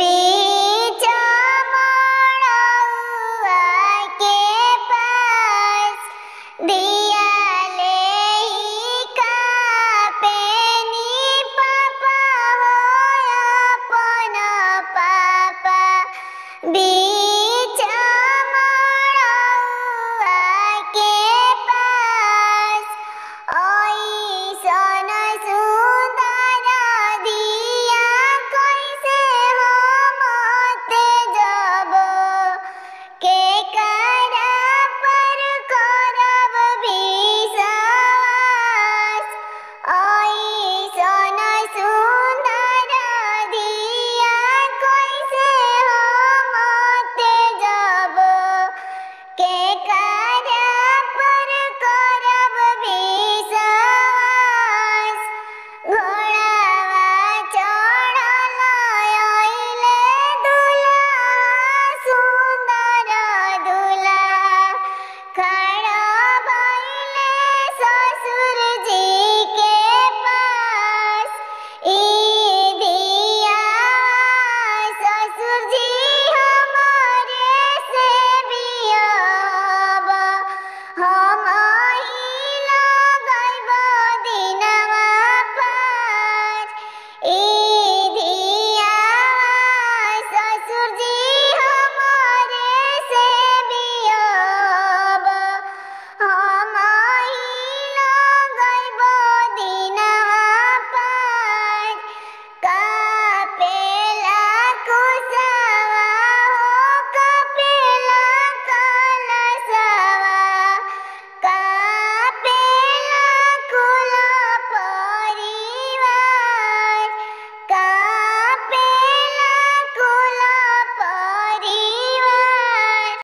बीचा मड़उआ के पास दिया ले ही कापेनी पापा हो अपन पापा बीचा मड़उआ के पास ऐसन सुंदर दिया कैसे हम तेजब के करा पर करब विश्वास ऐसन सुंदर दिया कैसे हम तेजब के करा पर करब विश्वास घोड़ावा चढ़ल अइले दुल्हा सुंदर दुल्हा खड़ा भइले ससुर जी के पास ई दिया ससुर जी